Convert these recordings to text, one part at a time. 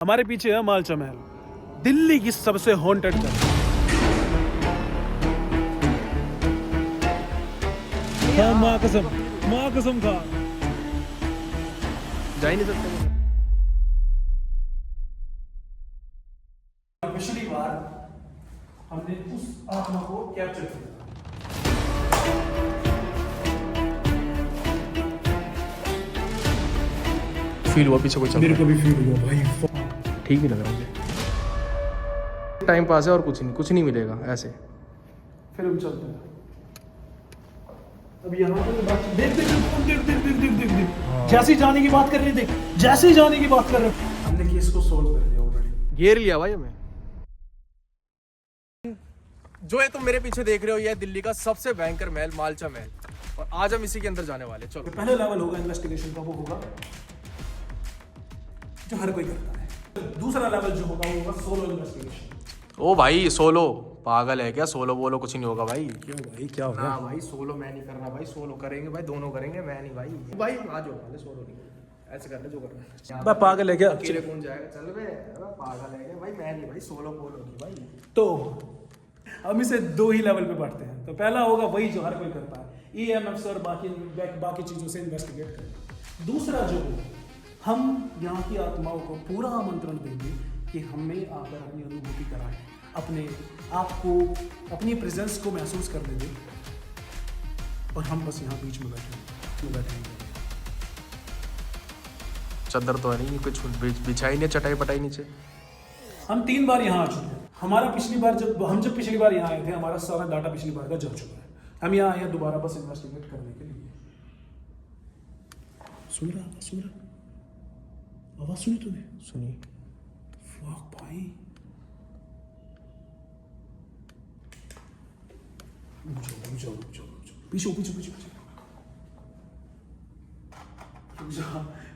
हमारे पीछे है मालचा महल, दिल्ली की सबसे हॉन्टेड जगह। माँ कसम खा, जा ही नहीं सकते। पिछली बार हमने उस आत्मा को कैप्चर किया। फील हुआ पीछे कोई चल मेरे को भी फील हुआ भाई। ठीक ही लग रहा मुझे। टाइम पास है और कुछ नहीं मिलेगा ऐसे। फिर हम चलते हैं। अब यहाँ पे देख जैसे जाने की बात कर रहे थे, जैसे जाने की बात कर रहे थे, हमने केस को सोल्व कर दिया ऑलरेडी। घेर लिया भाई हमें। जो है तुम मेरे पीछे देख रहे हो, यह दिल्ली का सबसे भयंकर महल मालचा महल, और आज हम इसी के अंदर जाने वाले। चलो, पहला लेवल होगा इन्वेस्टिगेशन का, वो होगा जो हर कोई करता है। दूसरा लेवल जो होगा वो होगा सोलो इन्वेस्टिगेशन। ओ भाई, सोलो पागल है क्या? सोलो बोलो कुछ नहीं होगा भाई। क्यों भाई, क्या हो गया? हाँ भाई, सोलो मैं नहीं करना भाई, सोलो करेंगे भाई, दोनों करेंगे, मैं नहीं भाई। भाई आज हो वाले सोलो नहीं, ऐसे करना जो करना। मैं पागल है क्या? अकेले कौन जाएगा? चल बे, पागल है क्या भाई? मैं नहीं भाई, सोलो बोल होगी भाई। तो हम इसे दो ही लेवल पे बांटते हैं। तो पहला होगा वही जो हर कोई करता है, EMFs और बाकी चीजों से इन्वेस्टिगेट करें। दूसरा जो हम यहाँ की आत्माओं को पूरा आमंत्रण देंगे कि हमें आकर अपनी अनुभूति कराएं, अपने आप को, अपनी प्रेजेंस को महसूस करने दें, और हम बस यहाँ बीच में बैठेंगे। चद्दर तो है नहीं, कुछ बिछाई नहीं, चटाई पटाई नीचे। हम 3 बार यहाँ आ चुके हैं। हमारा पिछली बार जब पिछली बार यहाँ आए थे, हमारा सारा डाटा पिछली बार का जल चुका है। हम यहाँ आए हैं दोबारा बस इन्वेस्टिगेट करने के लिए। सुन रहा आवाज सुनी तूने? सुनिए। फक भाई, रुक जाओ। पीछे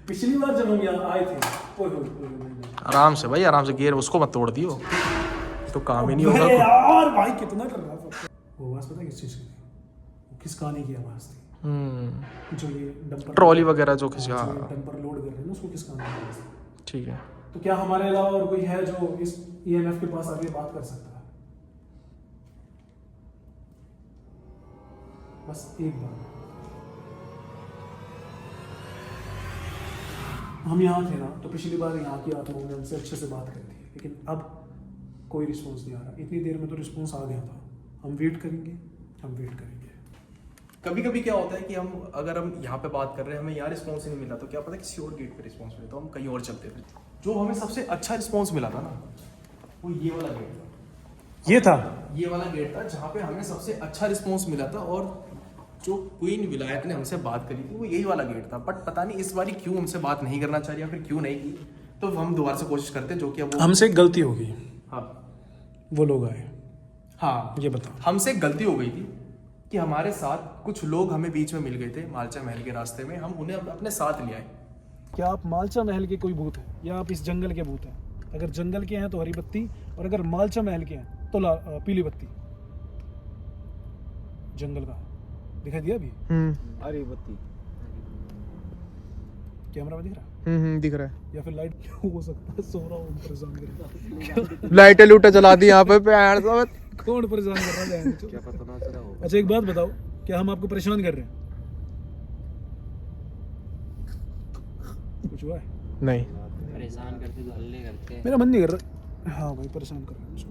पिछली बार जब हम यहाँ आए थे, आराम से भाई, आराम से। गियर उसको मत तोड़ दियो, तो काम ही नहीं होगा। यार भाई कितना डर रहा था। वो आवाज पता है किस चीज की थी? वो किस गाने की आवाज थी? जो ये डंपर ट्रॉली वगैरह जो किसी डंपर लोड कर रहे हैं ना, उसको किस गाने की आवाज थी? ठीक है। तो क्या हमारे अलावा और कोई है जो इस EMF के पास आगे बात कर सकता है? बस एक बार। हम यहाँ थे ना, तो पिछली बार यहाँ की आत्माओं ने हमसे अच्छे से बात करी थी, लेकिन अब कोई रिस्पॉन्स नहीं आ रहा। इतनी देर में तो रिस्पॉन्स आ गया था। हम वेट करेंगे। कभी कभी क्या होता है कि अगर हम यहाँ पे बात कर रहे हैं, हमें यहाँ रिस्पॉन्स नहीं मिला, तो क्या पता किसी और गेट पे रिस्पॉन्स मिले, तो हम कहीं और चलते थे। जो हमें सबसे अच्छा रिस्पॉन्स मिला था ना, वो ये वाला गेट था। ये वाला गेट था जहाँ पे हमें सबसे अच्छा रिस्पॉन्स मिला था, और जो क्वीन विलायत ने हमसे बात करी थी वो यही वाला गेट था। बट पता नहीं इस बारी क्यों हमसे बात नहीं करना चाह रही, या फिर क्यों नहीं की। तो हम दोबारा से कोशिश करते, जो कि अब हमसे गलती हो गई। हाँ, वो लोग आए। हाँ, ये बताओ। हमसे गलती हो गई थी कि हमारे साथ कुछ लोग हमें बीच में मिल गए थे मालचा महल के रास्ते में। हम उन्हें अपने साथ ले आए। क्या आप मालचा महल के कोई भूत हैं, या आप इस जंगल के भूत हैं? अगर जंगल के हैं तो हरी बत्ती, और अगर मालचा महल के हैं तो पीली बत्ती। जंगल का दिखाई दिया अभी? हरी बत्ती कैमरा में दिख रहा? दिख रहा है। या फिर लाइट हो सकता है, सो रहा हूँ, परेशान कर लाइटें लूटे जला दी यहाँ पे। कौन परेशान कर रहा है? क्या पता ना चला हो। अच्छा एक बात बताओ, क्या हम आपको परेशान कर रहे हैं? कुछ हुआ है? नहीं, परेशान करते तो हल्ले करते हैं। मेरा मन नहीं कर रहा। हाँ भाई, परेशान कर रहे हैं मुझको।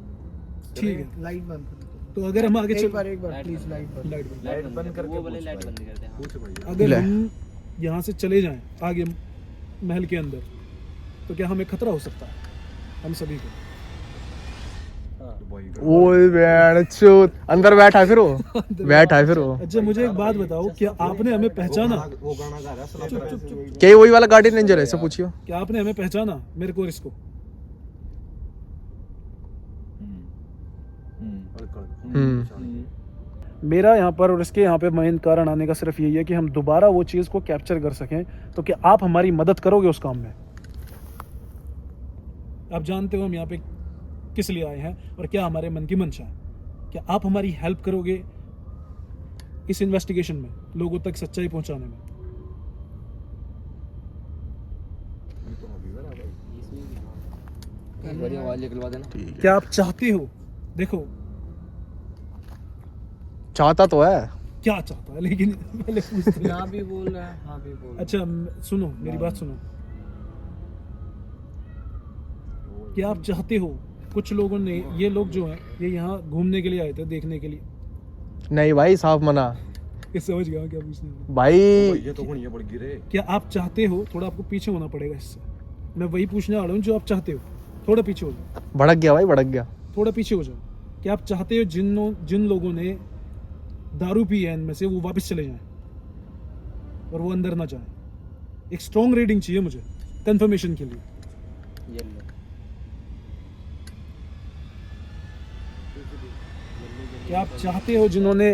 ठीक है, लाइट बंद कर तो अगर हम आगे एक बार प्लीज लाइट बंद करके वो वाले लाइट बंद करते हैं। अगर हम यहाँ से चले जाएं आगे महल के अंदर, तो क्या हमें खतरा हो सकता है हम सभी को? अंदर बैठा है फिर वो। अच्छा मुझे एक बात बताओ, क्या आपने हमें पहचाना? वो गाना गा रहा है। क्या ये वही वाला गार्डियन रेंजर है? इससे पूछियो। क्या आपने हमें पहचाना, मेरे को और इसको? मेरा यहाँ पर और इसके यहाँ पे मेन कारण आने का सिर्फ यही है कि हम दोबारा वो चीज़ को कैप्चर कर सकें। तो क्या आप हमारी मदद करोगे उस काम में? आप जानते हो हम यहाँ पे किस लिए आए हैं और क्या हमारे मन की मंशा है। क्या आप हमारी हेल्प करोगे इस इन्वेस्टिगेशन में, लोगों तक सच्चाई पहुंचाने में? बढ़िया आवाज निकलवा देना। क्या आप चाहते हो? देखो चाहता तो है। क्या चाहता है, लेकिन पहले पूछते हैं। यहाँ भी बोल रहा है, हाँ भी बोल। अच्छा सुनो, मेरी बात सुनो। क्या आप चाहते हो? कुछ लोगों ने, ये लोग जो हैं ये यहाँ घूमने के लिए आए थे, देखने के लिए। नहीं भाई, साफ मना ये समझ गया क्या पूछने वाला? भाई। ये तो बढ़िया पड़ गिरे। क्या आप चाहते हो? थोड़ा आपको पीछे होना पड़ेगा इससे। मैं वही पूछने वाला हूँ जो आप चाहते हो। थोड़ा पीछे हो जाओ। भड़क गया भाई, भड़क गया। थोड़ा पीछे हो जाओ। क्या आप चाहते हो जिन लोगों ने दारू पी है इनमें से, वो वापस चले जाएं और वो अंदर ना जाएं? एक स्ट्रॉन्ग रीडिंग चाहिए मुझे कंफर्मेशन के लिए। येलो क्या आप चाहते हो जिन्होंने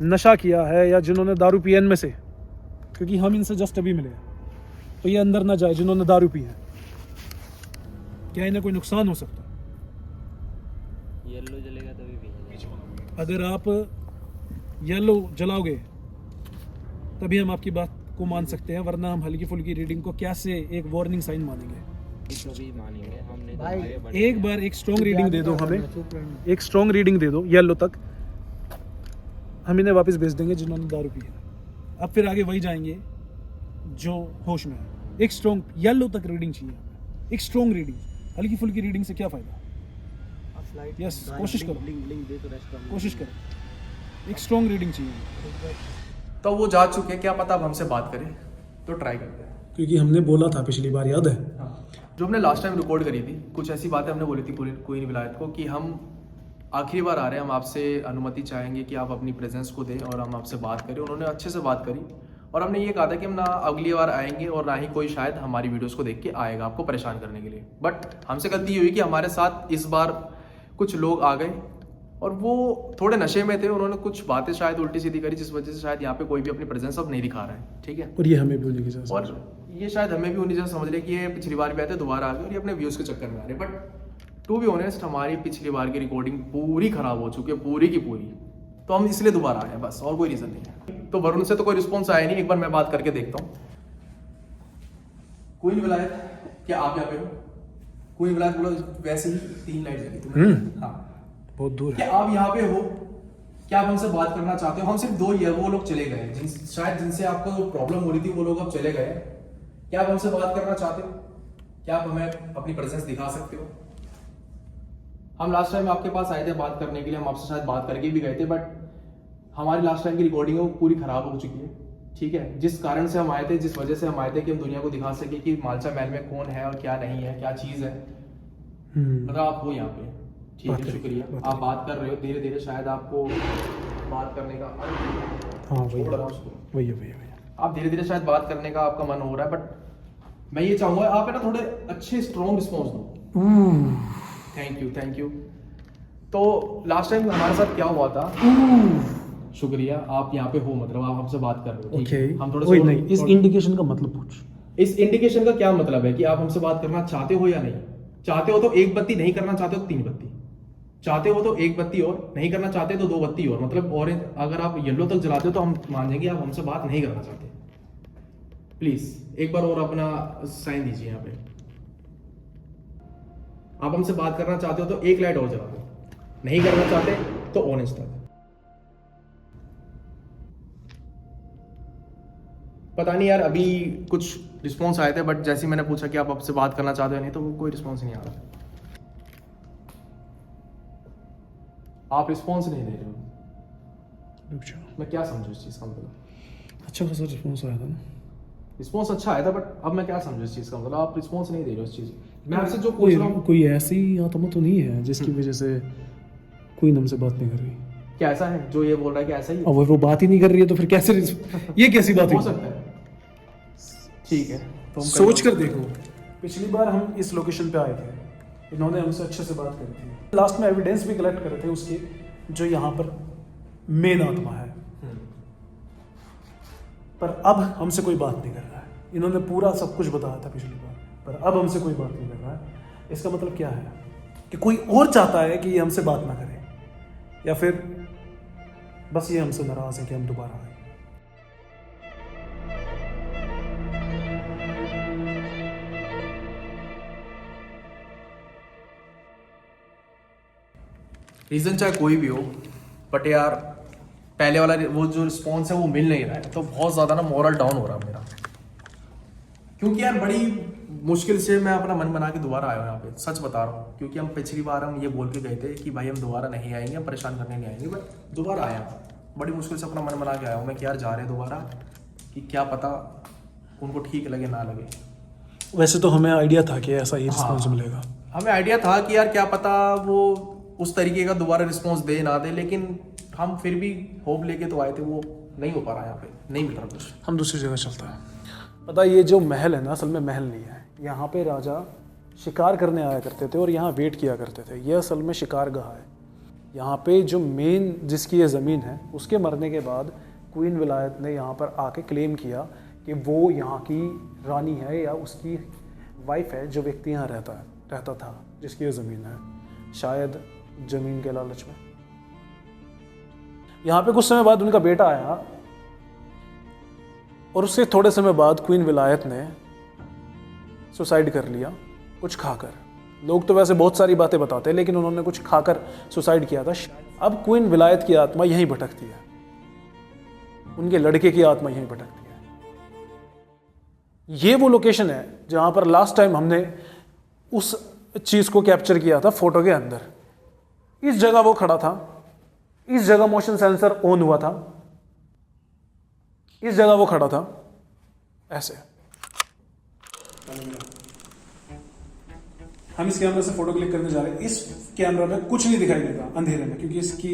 नशा किया है या जिन्होंने दारू पी है इनमें से, क्योंकि हम इनसे जस्ट अभी मिले हैं, तो ये अंदर ना जाए जिन्होंने दारू पी है? क्या इन्हें कोई नुकसान हो सकता है? येलो जलेगा तभी भी। अगर आप येलो जलाओगे तभी हम आपकी बात को मान सकते हैं, वरना हम हल्की फुल्की रीडिंग को कैसे एक वार्निंग साइन मानेंगे? कभी मानेंगे हमने तो भाई, आगे बढ़ एक गया। बार एक स्ट्रॉन्ग रीडिंग दे दो हमें, एक स्ट्रॉन्ग रीडिंग दे दो येलो तक, हम इन्हें वापस भेज देंगे जिन्होंने दारू पी है। अब फिर आगे वही जाएंगे जो होश में है। एक स्ट्रॉन्ग येलो तक रीडिंग चाहिए, एक स्ट्रॉन्ग रीडिंग। हल्की फुल्की रीडिंग से क्या फायदा? यस, कोशिश करो, कोशिश करो। एक स्ट्रॉन्ग रीडिंग चाहिए, तो वो जा चुके हैं, क्या पता अब हमसे बात करें, तो ट्राई करते हैं। क्योंकि हमने बोला था पिछली बार, याद है? जो हमने लास्ट टाइम रिकॉर्ड करी थी, कुछ ऐसी बातें हमने बोली थी कोई नहीं विलायत को, कि हम आखिरी बार आ रहे हैं, हम आपसे अनुमति चाहेंगे कि आप अपनी प्रेजेंस को दें और हम आपसे बात करें। उन्होंने अच्छे से बात करी और हमने ये कहा था कि हम ना अगली बार आएंगे और ना ही कोई शायद हमारी वीडियोस को देख के आएगा आपको परेशान करने के लिए। बट हमसे गलती ये हुई कि हमारे साथ इस बार कुछ लोग आ गए और वो थोड़े नशे में थे, उन्होंने कुछ बातें शायद उल्टी सीधी करी, जिस वजह से शायद यहाँ पे कोई भी अपनी प्रेजेंस अब नहीं दिखा रहा है। ठीक है, और ये हमें भी होने की जरूरत और ये शायद हमें भी उन्हीं जैसे समझ रहे कि ये पिछली बार भी आए थे, दोबारा आ गए और ये अपने व्यूज़ के चक्कर में आ रहे हैं। बट टू बी ऑनेस्ट, हमारी पिछली बार की रिकॉर्डिंग पूरी खराब हो चुकी है, पूरी की पूरी। तो हम इसलिए दोबारा आए हैं, बस, और कोई रीज़न नहीं है। तो वरुण से तो कोई रिस्पॉन्स आया नहीं, एक बार मैं बात करके देखता हूँ। कोई नहीं विलायत, क्या आप यहाँ पे हो? कोई विलायत बोलो, वैसे ही 3 लाइट जगी तुम्हें। हाँ, बहुत दूर है। क्या आप यहाँ पे हो? क्या आप हमसे बात करना चाहते हो? हम सिर्फ 2 ही है, वो लोग चले गए शायद जिनसे आपको प्रॉब्लम हो रही थी, वो लोग अब चले गए। क्या आप हमसे बात करना चाहते हो? क्या आप हमें अपनी प्रेजेंस दिखा सकते हो? हम लास्ट टाइम आपके पास आए थे बात करने के लिए, हम आपसे शायद बात करके भी गए थे, बट हमारी लास्ट टाइम की रिकॉर्डिंग है वो पूरी खराब हो चुकी है। ठीक है, जिस कारण से हम आए थे, जिस वजह से हम आए थे कि हम दुनिया को दिखा सके कि मालचा महल में कौन है और क्या नहीं है, क्या चीज़ है। मतलब आप हो यहाँ पे, ठीक है, शुक्रिया। आप बात कर रहे हो धीरे धीरे, शायद आपको बात करने का हाँ वही है, वही है। आप धीरे धीरे शायद बात करने का आपका मन हो रहा है, बट मैं ये चाहूंगा आप है ना थोड़े अच्छे स्ट्रॉन्ग रिस्पॉन्स दो। Thank you. तो लास्ट टाइम हमारे साथ क्या हुआ था? शुक्रिया, आप यहाँ पे हो, मतलब आप हमसे बात कर रहे हो। ठीक है, हम थोड़ा नहीं, इस इंडिकेशन का मतलब पूछ। इस इंडिकेशन का क्या मतलब है कि आप हमसे बात करना चाहते हो या नहीं? चाहते हो तो 1 बत्ती, नहीं करना चाहते हो तो 3 बत्ती। चाहते हो तो 1 बत्ती और, नहीं करना चाहते तो 2 बत्ती और, मतलब ऑरेंज। अगर आप येलो तक जलाते हो तो हम मान जाएंगे आप हमसे बात नहीं करना चाहते। प्लीज एक बार और अपना साइन दीजिए यहाँ पे। आप हमसे बात करना चाहते हो तो 1 लाइट और जला दो, नहीं करना चाहते तो ऑरेंज तक। पता नहीं यार, अभी कुछ रिस्पॉन्स आए थे, बट जैसे ही मैंने पूछा कि आप आपसे बात करना चाहते हो नहीं, तो वो कोई रिस्पॉन्स नहीं आ रहा। आप रिस्पॉन्स नहीं दे रहे हो, मैं क्या समझूं इस चीज़ का मतलब? अच्छा खासा रिस्पॉन्स आया था ना? रिस्पॉन्स अच्छा आया था, बट अब मैं क्या समझूं इस चीज़ का मतलब? आप रिस्पॉन्स नहीं दे रहे हो इस चीज़। मैं आपसे जो पूछ रहा हूँ, कोई ऐसी आत्मा तो नहीं है जिसकी वजह से कोई हमसे बात नहीं कर रही? क्या ऐसा है जो ये बोल रहा है कि ऐसा ही है? और वो बात ही नहीं कर रही है तो फिर कैसे ये कैसी बात हो है? सकता है, ठीक है, तो हम सोच कर देखो, पिछली बार हम इस लोकेशन पे आए थे, इन्होंने हमसे अच्छे से बात करी थी, लास्ट में एविडेंस भी कलेक्ट करे थे उसके, जो यहाँ पर मेन आत्मा है। पर अब हमसे कोई बात नहीं कर रहा है। इन्होंने पूरा सब कुछ बताया था पिछली बार, पर अब हमसे कोई बात नहीं कर रहा है। इसका मतलब क्या है कि कोई और चाहता है कि ये हमसे बात ना करे, या फिर बस ये हमसे नाराज है कि हम दोबारा आए। रीज़न चाहे कोई भी हो, बट यार पहले वाला वो जो रिस्पॉन्स है वो मिल नहीं रहा है, तो बहुत ज़्यादा ना मोरल डाउन हो रहा है मेरा। क्योंकि यार बड़ी मुश्किल से मैं अपना मन बना के दोबारा आया हूँ यहाँ पे, सच बता रहा हूँ। क्योंकि हम पिछली बार हम ये बोल के गए थे कि भाई हम दोबारा नहीं आएंगे, हम परेशान करने नहीं आएंगे, बट दोबारा आया हूँ। बड़ी मुश्किल से अपना मन बना के आया हूँ मैं कि यार जा रहे हैं दोबारा, कि क्या पता उनको ठीक लगे ना लगे। वैसे तो हमें आइडिया था कि ऐसा ही रिस्पॉन्स हाँ। मिलेगा। हमें आइडिया था कि यार क्या पता वो उस तरीके का दोबारा रिस्पॉन्स दे ना दे, लेकिन हम फिर भी होप लेके तो आए थे, वो नहीं हो पा रहा, यहाँ पे नहीं मिल रहा कुछ। हम दूसरी जगह चलता है। पता ये जो महल है ना, असल में महल नहीं है। यहाँ पे राजा शिकार करने आया करते थे और यहाँ वेट किया करते थे। ये असल में शिकारगाह है। यहाँ पे जो मेन जिसकी ये ज़मीन है, उसके मरने के बाद क्वीन विलायत ने यहाँ पर आके क्लेम किया कि वो यहाँ की रानी है या उसकी वाइफ है, जो व्यक्ति यहाँ रहता था, जिसकी ये ज़मीन है, शायद ज़मीन के लालच में। यहाँ पे कुछ समय बाद उनका बेटा आया और उससे थोड़े समय बाद क्वीन विलायत ने सुसाइड कर लिया, कुछ खाकर। लोग तो वैसे बहुत सारी बातें बताते हैं, लेकिन उन्होंने कुछ खाकर सुसाइड किया था। अब क्वीन विलायत की आत्मा यहीं भटकती है, उनके लड़के की आत्मा यहीं भटकती है। ये वो लोकेशन है जहां पर लास्ट टाइम हमने उस चीज को कैप्चर किया था फोटो के अंदर। इस जगह वो खड़ा था, इस जगह मोशन सेंसर ऑन हुआ था, इस जगह वो खड़ा था ऐसे। हम इस कैमरा से फोटो क्लिक करने जा रहे हैं। इस कैमरा में कुछ नहीं दिखाई देता अंधेरे में, क्योंकि इसकी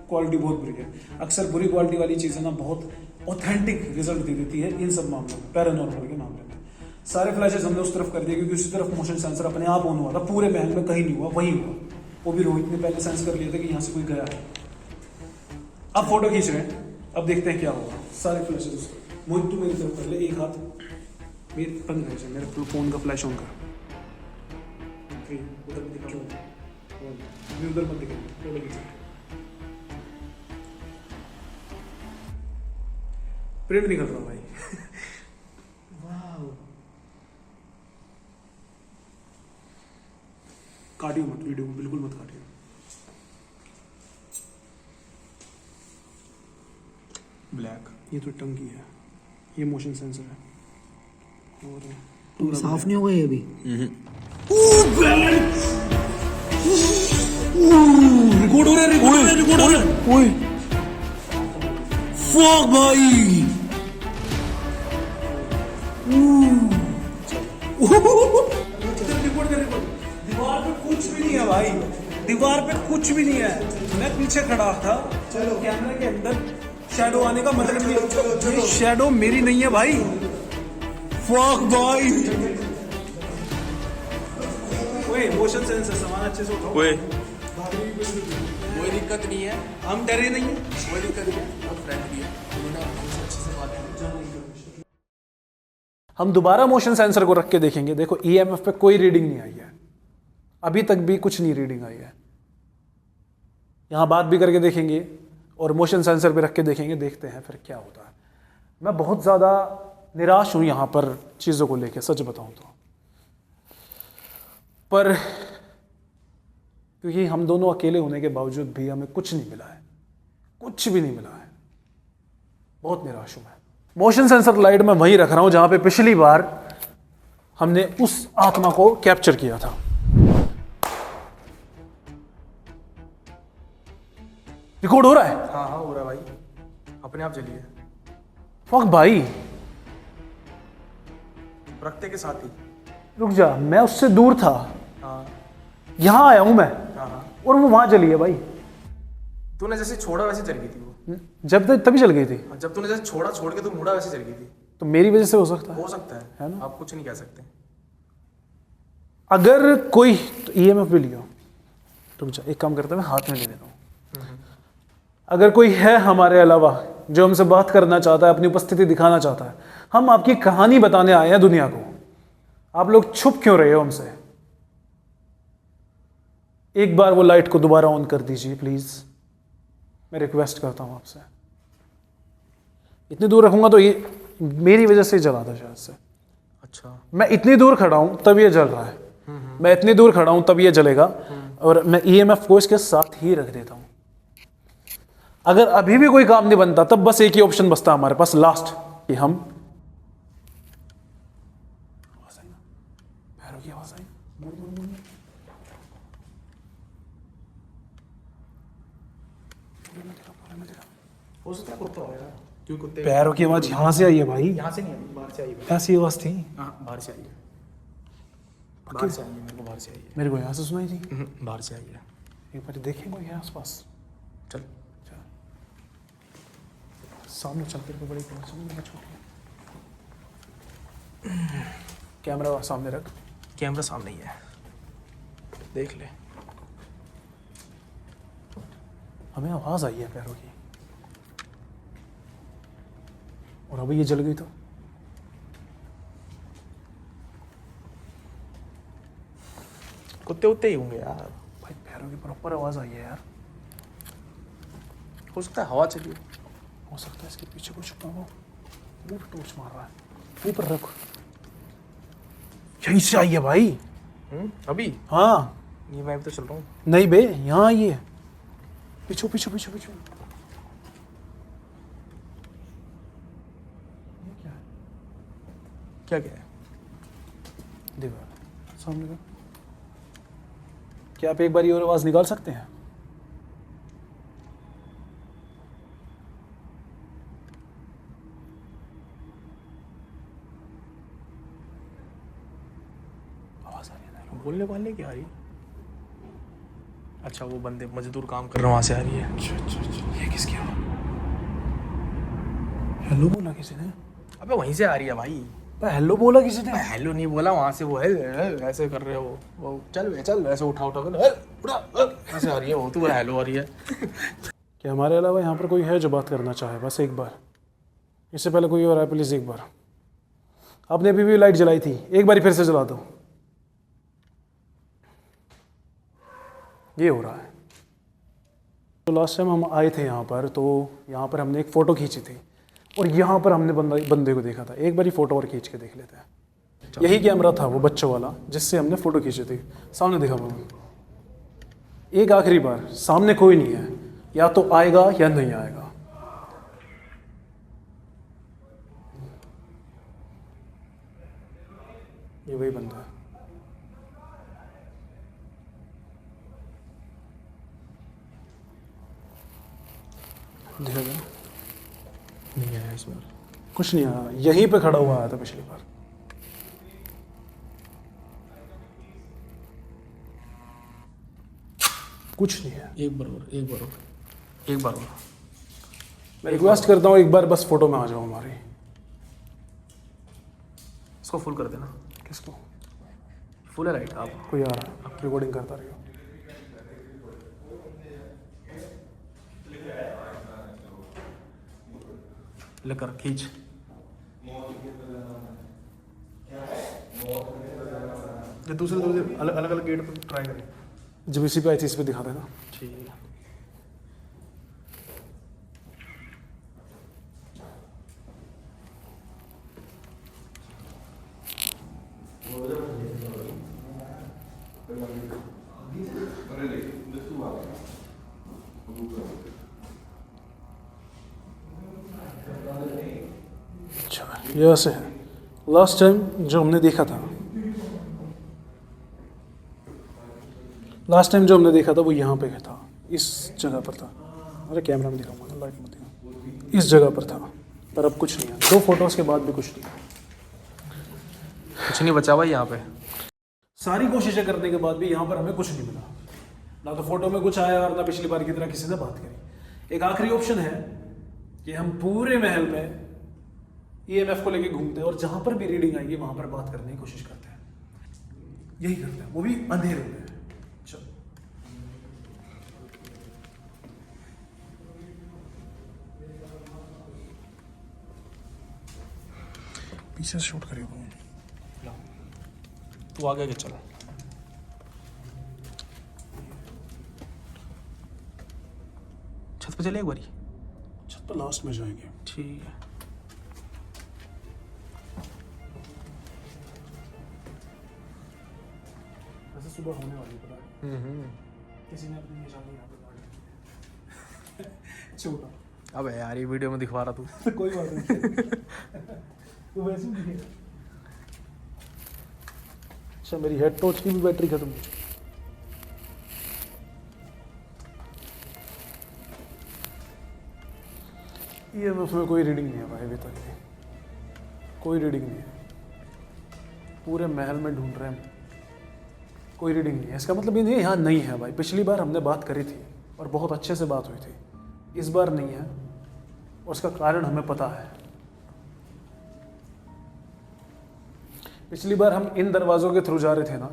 क्वालिटी बहुत बुरी है। अक्सर बुरी क्वालिटी वाली चीजें ना बहुत ऑथेंटिक रिजल्ट दे देती है इन सब मामलों में, पैरानॉर्मल के मामले में। सारे फ्लैशेस हमने उस तरफ कर दिए, क्योंकि उसी तरफ मोशन सेंसर अपने आप ऑन हुआ था। पूरे महल में कहीं नहीं हुआ, वहीं हुआ। वो भी रोहित ने पहले सेंस कर लिया था कि यहाँ से कोई गया है। अब फोटो खींच रहे हैं, अब देखते हैं क्या होगा। सारे फ्लैशेस मोहित तू मेरी तरफ कर ले, एक हाथ मेरे बंद रहे, मेरे फोन का फ्लैश ऑन कर। उधर मत दिखा, उधर मत दिखा, फोटो खींच। प्रिंट निकल रहा भाई। वाह, काटियो मत वीडियो को, बिल्कुल मत काटियो। ब्लैक, ये तो टंकी है, ये मोशन सेंसर है। और साफ नहीं होगा ये अभी। रिकॉर्ड हो रहा है, रिकॉर्ड हो रहा है। ओए फक भाई, दीवार पे कुछ भी नहीं है भाई, दीवार पे कुछ भी नहीं है। मैं पीछे खड़ा था, चलो कैमरे के अंदर शैडो आने का मतलब नहीं है। ये शैडो मेरी नहीं है भाई। फक भाई, ओए मोशन सेंसर सामान अच्छे से उठाओ। कोई दिक्कत नहीं है, हम डरे नहीं है, कोई दिक्कत नहीं है, बहुत फ्रेंडली है, उन्होंने हमसे अच्छे से बात की। हम दोबारा मोशन सेंसर को रख के देखेंगे। देखो ईएमएफ पे कोई रीडिंग नहीं आई है, अभी तक भी कुछ नहीं रीडिंग आई है। यहाँ बात भी करके देखेंगे और मोशन सेंसर पे रख के देखेंगे, देखते हैं फिर क्या होता है। मैं बहुत ज़्यादा निराश हूँ यहाँ पर चीज़ों को लेके, सच बताऊँ तो। पर क्योंकि हम दोनों अकेले होने के बावजूद भी हमें कुछ नहीं मिला है, कुछ भी नहीं मिला है। बहुत निराश हूँ मैं। मोशन सेंसर लाइट में वहीं रख रहा हूँ जहाँ पे पिछली बार हमने उस आत्मा को कैप्चर किया था। रिकॉर्ड हो रहा है? हाँ हाँ हो रहा है भाई, अपने आप चलिए। फक भाई, रखते के साथ ही। रुक जा, मैं उससे दूर था, हाँ यहाँ आया हूँ मैं, हाँ, और वो वहां चली है भाई। तूने जैसे छोड़ा वैसे चल गई थी वो। जब तक तभी चल गई थी। जब तूने जैसे छोड़ा, छोड़ के तू मुड़ा वैसे चल गई थी। तो मेरी वजह से हो सकता है। हो सकता है ना? आप कुछ नहीं कह सकते। अगर कोई तो ईएमएफ भी लियो। रुक जा, एक काम करता है, मैं हाथ में ले लेता हूँ। अगर कोई है हमारे अलावा जो हमसे बात करना चाहता है, अपनी उपस्थिति दिखाना चाहता है, हम आपकी कहानी बताने आए हैं दुनिया को। आप लोग छुप क्यों रहे हो हमसे? एक बार वो लाइट को दोबारा ऑन कर दीजिए प्लीज, मैं रिक्वेस्ट करता हूं आपसे। इतनी दूर रखूंगा तो ये मेरी वजह से जला था शायद से। अच्छा, मैं इतनी दूर खड़ा हूं तब ये जल रहा है, मैं इतनी दूर खड़ा हूं तब ये जलेगा। और मैं EMF को इसके साथ ही रख देता हूँ। अगर अभी भी कोई काम नहीं बनता तब बस एक ही ऑप्शन बचता हमारे पास लास्ट, कि हम आवाज आई ना, पैरों की आवाज आई, मुड़ मुड़ मुड़ मुड़। हो सकता है कुत्ता हो यार, क्योंकि कुत्ते पैरों की आवाज यहाँ से आई है भाई, यहाँ से नहीं आई, बाहर से आई है। ऐसी आवाज थी। हाँ बाहर से आई है, बाहर से आई है, मेरे को बाहर से आई है। मेरे को यहाँ से सुनाई थी। बाहर से आई है। एक बार देखें कोई है आसपास। चल सामने चलते हुए बड़ी छोटी कैमरा सामने रख। कैमरा सामने ही है, देख ले। हमें आवाज आई है पैरों की, और अभी ये जल गई तो कुत्ते उत्ते ही होंगे यार। भाई पैरों की प्रॉपर आवाज आई है यार। हो सकता है हवा चली हो सकता है इसके पीछे कुछ छुपा हो। वो टॉर्च मार रहा है, ऊपर रख। यहीं से आई है भाई। अभी हाँ ये मैं भी तो चल रहा हूँ। नहीं बे, यहाँ आई है। पीछे पीछे पीछे पीछे। क्या क्या है? दीवार सामने का। क्या आप एक बार ये और आवाज निकाल सकते हैं? आवाज आ रही है। बोलने वाले क्या आ रही? अच्छा वो बंदे मजदूर काम कर रहे हैं वहां से आ रही है। अच्छा ये किसकी आवाज? हेलो बोला किसी ने? अबे वहीं से आ रही है भाई। हेलो बोला किसी ने? हेलो नहीं बोला, वहां से वो है ऐसे कर रहे हो। वो चल ऐसे उठा उठा कर ऐसे आ रही है वो, तू हेलो आ रही है। क्या हमारे अलावा यहाँ पर कोई है जो बात करना चाहे? बस एक बार, इससे पहले कोई और है प्लीज़ एक बार। आपने अभी भी लाइट जलाई थी, एक बार फिर से जला दो। ये हो रहा है। तो लास्ट टाइम हम आए थे यहाँ पर, तो यहाँ पर हमने एक फ़ोटो खींची थी और यहाँ पर हमने बंदे को देखा था। एक बार ही फ़ोटो और खींच के देख लेते हैं। यही कैमरा था वो बच्चों वाला जिससे हमने फ़ोटो खींची थी। सामने देखा वो एक आखिरी बार। सामने कोई नहीं है, या तो आएगा या नहीं आएगा। ये वही बंदा है। देखा गया? नहीं आया इस बार। कुछ नहीं आया, यहीं पे खड़ा हुआ आया था पिछली बार। कुछ नहीं है। एक बार और, एक बार और, एक बार और। मैं रिक्वेस्ट करता हूँ एक बार बस फोटो में आ जाओ हमारी। इसको फुल कर देना। किसको? फुल है राइट आप। कोई आ रहा है, आप रिकॉर्डिंग करता रहिए। लेकर खींच। ये दूसरे अलग अलग गेट पर ट्राई करें। जब इसी पे आई थी इस पे दिखा देना। ठीक है। अच्छा ये ऐसे है। लास्ट टाइम जो हमने देखा था, वो यहाँ पे था, इस जगह पर था। अरे कैमरा में दिखाऊंगा ना, लाइट में दिखाऊंगा। इस जगह पर था, पर अब कुछ नहीं है। 2 फोटोज़ के बाद भी कुछ नहीं है। कुछ नहीं बचा भाई यहाँ पे। सारी कोशिशें करने के बाद भी यहाँ पर हमें कुछ नहीं मिला। ना तो फोटो में कुछ आया और ना पिछली बार की तरह किसी से बात करी। एक आखिरी ऑप्शन है कि हम पूरे महल में EMF को लेके घूमते हैं और जहां पर भी रीडिंग आएगी वहां पर बात करने की कोशिश करते हैं। यही करते हैं, वो भी अंधेरे में। चलो पीछे से शूट करिए। तू आगे आगे चला। छत पे चले एक बारी। छत पर लास्ट में जाएंगे। ठीक है। वैसे सुबह होने वाली है, पता है? किसी ने अपनी निशानी यहाँ पे गाड़ दी है। छोटा। अबे यार ये वीडियो में दिखवा रहा तू। कोई बात नहीं। तो वैसे ही दिखेगा। अच्छा मेरी हेड टॉर्च की भी बैटरी खत्म हो चुकी। EMF में कोई रीडिंग नहीं है भाई अभी तक की, कोई रीडिंग नहीं है। पूरे महल में ढूंढ रहे हैं, कोई रीडिंग नहीं है। इसका मतलब ये नहीं है यहाँ नहीं है भाई। पिछली बार हमने बात करी थी और बहुत अच्छे से बात हुई थी, इस बार नहीं है और उसका कारण हमें पता है। पिछली बार हम इन दरवाज़ों के थ्रू जा रहे थे ना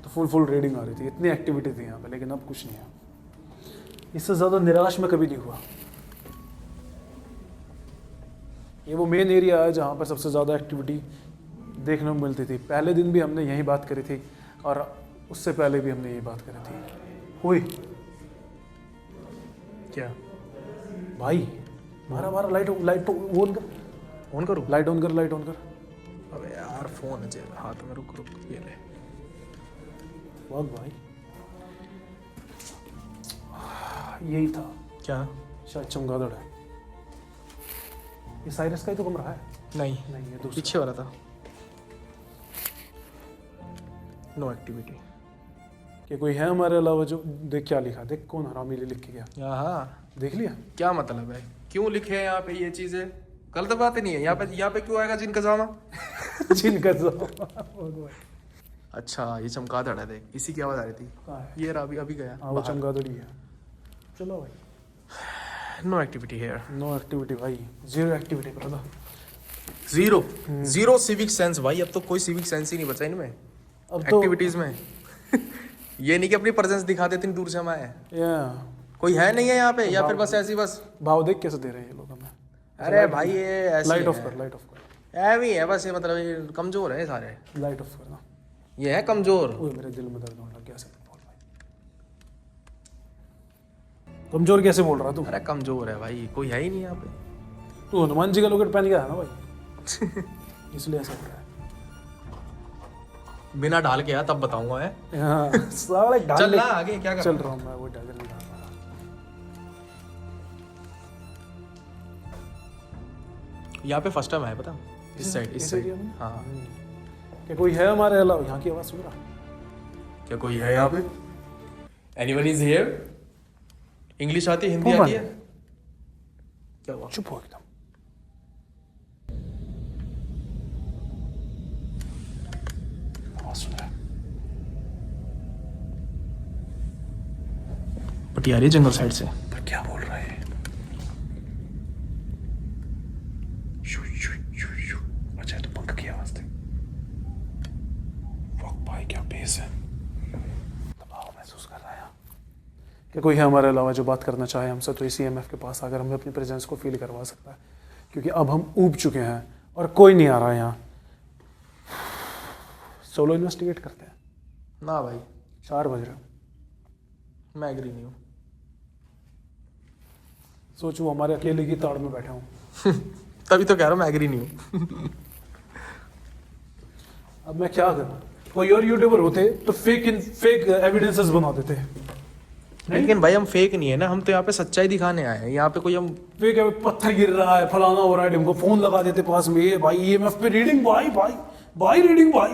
तो फुल रीडिंग आ रही थी, इतनी एक्टिविटी थी यहाँ पे, लेकिन अब कुछ नहीं है। इससे ज़्यादा निराश में कभी नहीं हुआ। ये वो मेन एरिया है जहाँ पर सबसे ज़्यादा एक्टिविटी देखने को मिलती थी। पहले दिन भी हमने यही बात करी थी और उससे पहले भी हमने यही बात करी थी। हुई क्या भाई? मारा लाइट ऑन करो, लाइट ऑन कर। अबे यार फोन है हाथ में, रुक ये ले। वाह भाई यही था क्या? शायद चमगादड़ है। ये साइरस का ही तो कमरा है। नहीं नहीं ये दूसरा। पीछे वाला था। No activity. कि कोई है हमारे अलावा जो देख क्या लिखा, देख कौन हरामी लिख के गया, हाँ देख लिया? क्या मतलब है? क्यों लिखे हैं यहाँ पे ये चीजें? गलत बात ही नहीं है। यहाँ पे क्यों आएगा जिन कजामा? जिनका अच्छा ये चमगादड़ है, देख इसी की आवाज आ रही थी। ये रहा अभी गया। हाँ वो चमगादड़ी है। चलो भाई no activity here. No activity भाई, zero activity brother. Zero civic sense भाई। अब तो कोई सिविक सेंस ही नहीं बचा इनमें, अब तो एक्टिविटीज में। ये नहीं कि अपनी प्रेजेंस दिखा देते इतनी दूर से हम आए हैं। या कोई है नहीं है यहाँ पे, या फिर बस ऐसी बस भाव देख कैसे दे रहे हैं ये लोग हमें। अरे भाई ये ऐसे लाइट ऑफ कर। ऐवी है बस, ये मतलब ये कमजोर है ये सारे। लाइट ऑफ करना। ये है कमजोर। ओए मेरे दिल में दर्द होने लग गया। ऐसे बोल भाई, कमजोर कैसे बोल रहा तू? अरे कमजोर है भाई, कोई है ही नहीं यहाँ पे। तू हनुमान जी का लोकेट पहन के आया ना भाई, इसलिए ऐसा हो रहा है। बिना डाल के आया तब बताऊंगा है। हाँ, साले डाल चल ले- ना आगे, क्या कर चल रहा हूँ मैं, वो डाल नहीं डाल रहा। यहाँ पे फर्स्ट टाइम आया पता, इस साइड इस एरिया में? हाँ। क्या कोई है हमारे अलावा? यहाँ की आवाज़ सुन रहा? क्या कोई है यहाँ पे? Anyone is here? इंग्लिश आती है, हिंदी कौन आती है? है? क्या हुआ? चुप हो एकदम। आवाज़ सुन रहा है? पटी आ रही है जंगल साइड से। पर क्या बोल रहा है? अच्छा तो पंख की आवाज़ थी। वाह भाई क्या बेस है, दबाव महसूस कर रहा है। क्या कोई है हमारे अलावा जो बात करना चाहे हमसे? तो इसी EMF के पास आकर हमें अपनी प्रेजेंस को फील करवा सकता है, क्योंकि अब हम ऊब चुके हैं और कोई नहीं आ रहा है यहाँ। सोलो इन्वेस्टिगेट करते हैं। ना भाई 4 बज रहे। मैं एग्री नहीं हूँ। सोचो हमारे अकेले की ताड़ में बैठे हूँ। तभी तो कह रहा हूँ मैं एग्री नहीं हूँ। अब मैं क्या करूँ? कोई और यूट्यूबर होते तो फेक एविडेंसेस बना देते। लेकिन भाई हम फेक नहीं है ना, हम तो यहाँ पे सच्चाई दिखाने आए हैं। यहाँ पे कोई हम फेक है, पत्थर गिर रहा है, फलाना हो रहा है, हमको फोन लगा देते पास में। ये भाई EMF पे रीडिंग, भाई रीडिंग भाई।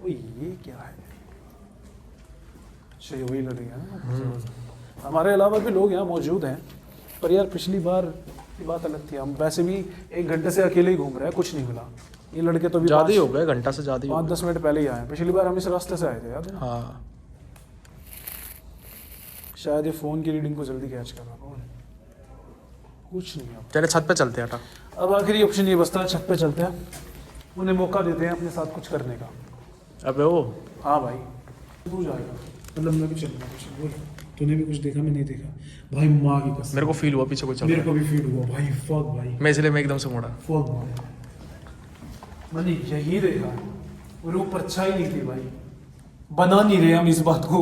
ओ ये क्या है? अच्छा ये वही लड़ेगा ना। हमारे अलावा भी लोग यहाँ मौजूद हैं, पर यार पिछली बार की बात अलग थी। हम वैसे भी 1 घंटे से अकेले ही घूम रहे हैं, कुछ नहीं मिला। ये लड़के तो भी ज्यादा ही हो गए, घंटा से ज्यादा ही हो 5-10 मिनट पहले ही आए हैं। पिछली बार हम इस रास्ते से आए थे, याद है? गए। हाँ शायद ये फोन की रीडिंग को जल्दी कैच कर रहा था। कुछ नहीं। चले छत पे चलते हैं। हटा अब आखिरी ऑप्शन ये बचता है, छत पे चलते हैं, उन्हें मौका देते हैं अपने साथ कुछ करने का। अबे वो हाँ भाई तू जाएगा, मतलब मैं भी चलूंगा। कुछ बोल, तूने भी कुछ देखा? मैं नहीं देखा भाई, माँ की कसम। मेरे को फील हुआ पीछे कोई चल मेरे रहा को भी फील हुआ भाई। फक भाई, मैं इसलिए मैं एकदम से मुड़ा। फक भाई, मैंने यही देखा और वो परछाई नहीं थी भाई। बना नहीं रहे हम इस बात को,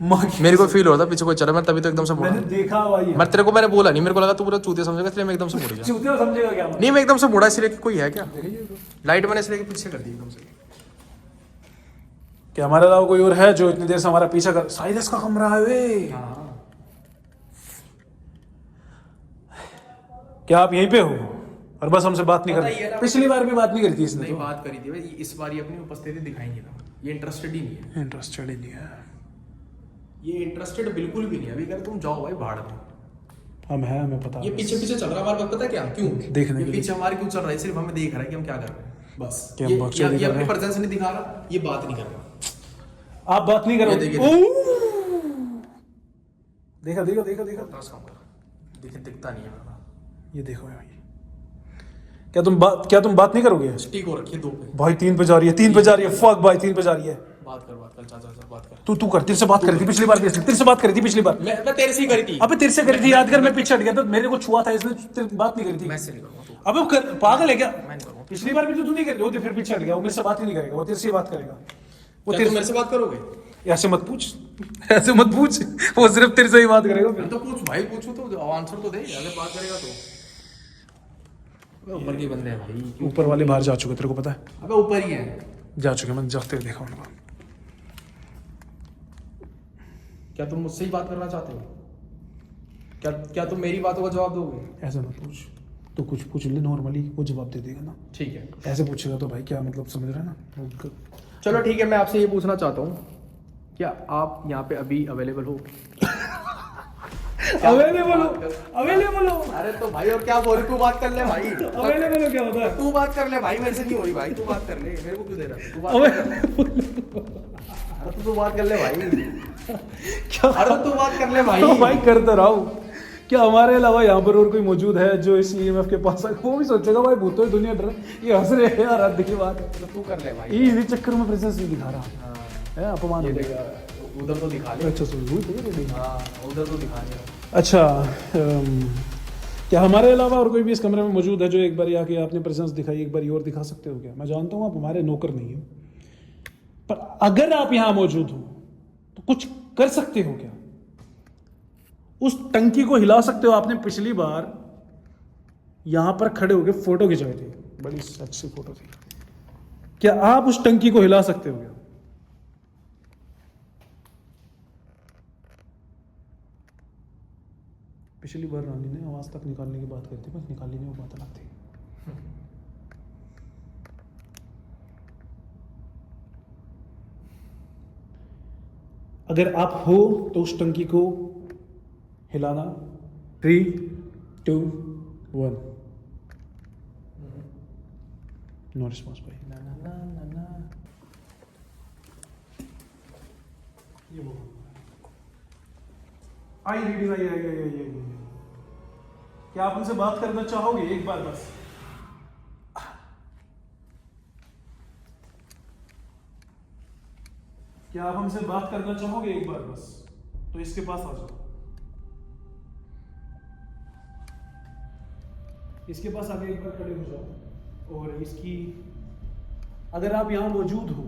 माँ की मेरे को फील हो रहा था पीछे कोई चला, मैं तभी तो एकदम से मुड़ा। मैंने देखा भाई। मैंने बोला नहीं, मेरे को लगा तू पूरा चूतिया समझेगा, इसलिए मैं एकदम से मुड़ गया। चूतिया समझेगा क्या? नहीं मैं एकदम से मुड़ा इसलिए कि कोई है क्या। देखिए लाइट मैंने इसलिए कि पीछे कर दी एकदम से। क्या हमारे अलावा कोई और है जो इतनी देर से हमारा पीछा कर? साइरस का कमरा है वे। हाँ क्या आप यहीं पे हो और बस हमसे बात नहीं कर पता ही है रहे? ना। पिछली बार भी बात नहीं करी थी इसने नहीं तो। बात करी थी भाई, इस बार ये अपनी उपस्थिति दिखाएंगे ना, ये इंटरेस्टेड ही नहीं है, इंटरेस्टेड ही नहीं है। ये इंटरेस्टेड बिल्कुल भी नहीं है। अभी कह रहे तुम जाओ भाई भाड़ में, हम हैं, हमें पता ये है पीछे पीछे चल रहा है हमारे पास, पता है क्या क्यों? देखने ये के लिए। पीछे हमारे क्यों चल रहा है? सिर्फ हमें देख रहा है कि हम क्या कर रहे हैं बस। कि हम ये बकचोदी कर ये रहे अपनी हैं। प्रेजेंस नहीं दिखा रहा, ये बात नहीं कर रहा। आप बात नहीं ये करो। देखिए, देखा देखा देखा देखा दस काम कर, देखिए दिखता नहीं है। ये देखो भाई, क्या तुम बात नहीं करोगे? ठीक हो रखी है 2 पे। भाई 3 पे जा रही है, 3 पे जा रही है। फक भाई 3 पे जा रही है। बात कर चाचा बात कर। तू कर, तेरे से बात करी थी पिछली बार भी इसने, तेरे से बात करी थी पिछली बार। मैं तेरे से ही करी थी। अबे तेरे से करी थी, याद कर। मैं पीछे हट गया था, मेरे को छुआ था इसने, तेरे से बात नहीं करी थी। मैं से नहीं करूंगा तू। अबे पागल है क्या? मैं नहीं करूंगा। पिछली बार भी तो तू नहीं कर रही, वो तो फिर पीछे हट गया। वो मेरे से बात ही नहीं करेगा, वो तेरे से ही बात करेगा। वो क्या तेरे तुम मेरे से बात करोगे? ऐसे मत पूछ, ऐसे मत पूछ। वो सिर्फ तेरे से ही बात करेगा फिर। तो पूछ भाई, पूछू तो आंसर तो दे, अगर बात करेगा तो। ऊपर के बंदे हैं भाई, ऊपर वाले बाहर जा चुके, तेरे को पता है? अबे ऊपर ही है। जा चुके, मैंने जाते हुए देखा उनको। क्या तुम मुझसे ही बात करना चाहते हो? क्या तुम मेरी बातों का जवाब दोगे? ऐसे मत पूछ, तो कुछ पूछ ले नॉर्मली, वो जवाब दे देगा ना। ठीक है, ऐसे पूछेगा तो भाई क्या मतलब, समझ रहा है ना? चलो ठीक है, मैं आपसे ये पूछना चाहता हूँ, क्या आप यहाँ पे अभी अवेलेबल हो? अवेलेबल हो। अरे तो भाई और क्या बोल रही, तू बात कर ले भाई। अवेलेबल हो क्या होता है? तू बात कर ले भाई, मेरे से नहीं हो रही भाई, तू बात कर ले, मेरे को क्यों दे रहा है? तू बात कर ले। अरे तू बात कर ले भाई। क्या? अरे तू बात कर ले भाई। तो भाई करता रहा हूँ। क्या हमारे अलावा यहाँ पर और कोई मौजूद है जो इस ईएमएफ के पास है? वो भी सोचेगा भाई भूतों की दुनिया डर, ये हंस रहे हैं यार, हद की बात है। तो तू कर ले भाई। ये इसी चक्कर में प्रेजेंस नहीं दिखा रहा है, अपमान ये हो देख, गया। उधर तो दिखा ले। अच्छा सुन हुई। हाँ उधर तो दिखा ले। अच्छा, क्या हमारे अलावा और कोई भी इस कमरे में मौजूद है जो एक बार आके आपने प्रेजेंस दिखाई, एक बार और दिखा सकते हो क्या? मैं जानता हूँ आप हमारे नौकर नहीं हो, पर अगर आप यहाँ मौजूद हो तो कुछ कर सकते हो क्या? उस टंकी को हिला सकते हो? आपने पिछली बार यहां पर खड़े होकर फोटो खिंचाई थी, बड़ी अच्छी फोटो थी। क्या आप उस टंकी को हिला सकते हो क्या? पिछली बार रानी ने आवाज तक निकालने की बात करी थी, बस निकाली नहीं, वो बात अलग थी। अगर आप हो तो उस टंकी को हिलाना। 3, 2, 1। नो रिस्पॉन्स भाई। ये वो आई रीडिंग आई। क्या आप उनसे बात करना चाहोगे एक बार बस? क्या आप हमसे बात करना चाहोगे एक बार बस? तो इसके पास आ जाओ, इसके पास आके एक बार खड़े हो जाओ। और इसकी, अगर आप यहां मौजूद हो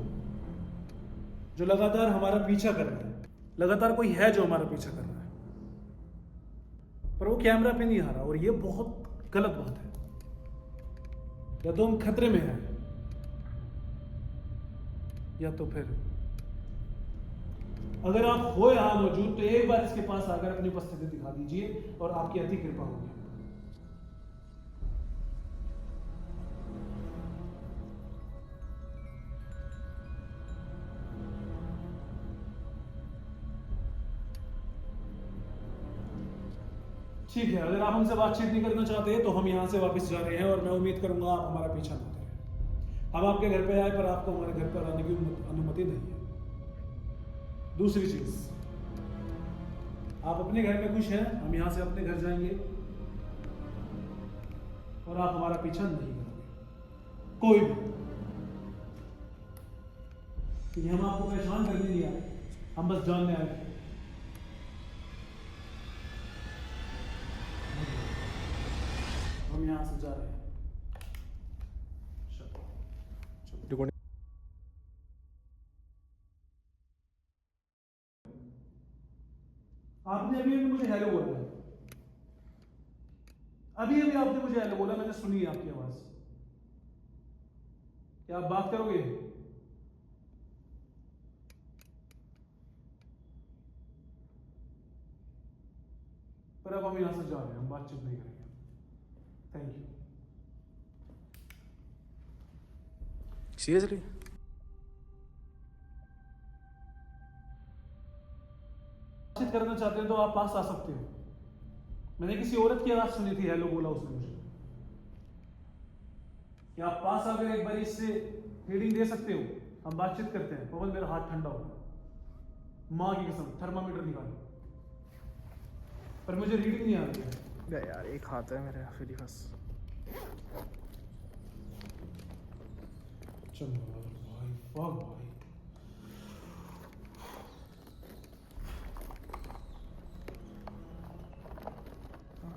जो लगातार हमारा पीछा कर रहा है, लगातार कोई है जो हमारा पीछा कर रहा है, पर वो कैमरा पे नहीं आ रहा, और ये बहुत गलत बात है। या तो हम खतरे में हैं, या तो फिर अगर आप हो यहां मौजूद तो एक बार इसके पास आकर अपनी उपस्थिति दिखा दीजिए और आपकी अति कृपा होगी। ठीक है, अगर आप हमसे बातचीत नहीं करना चाहते तो हम यहां से वापस जा रहे हैं, और मैं उम्मीद करूंगा आप हमारा पीछा ना करें। हम आपके घर पे आए, पर आपको हमारे घर पर आने की अनुमति नहीं है। दूसरी चीज, आप अपने घर में खुश हैं, हम यहां से अपने घर जाएंगे, और आप हमारा पीछा नहीं करोगे कोई भी, क्योंकि हम आपको परेशान करने नहीं आए, हम बस जानने आए। हम यहां से जा रहे हैं। आपने अभी मुझे हेलो बोला, अभी आपने मुझे हेलो बोला, मैंने सुनी आपकी आवाज। क्या आप बात करोगे? पर अब हम यहाँ से जा रहे हैं, हम बातचीत नहीं करेंगे। Thank you. सीरियसली? बातचीत करना चाहते हैं तो आप पास आ सकते हो। मैंने किसी औरत की आवाज सुनी थी, हेलो बोला उसने मुझे। क्या आप पास आकर एक बार इससे रीडिंग दे सकते हो? हम बातचीत करते हैं। पवन मेरा हाथ ठंडा होगा, माँ की कसम, थर्मामीटर निकालो। पर मुझे रीडिंग नहीं आ रही है यार एक हाथ है मेरे फिर ही बस। चलो भाई, वाह भाई,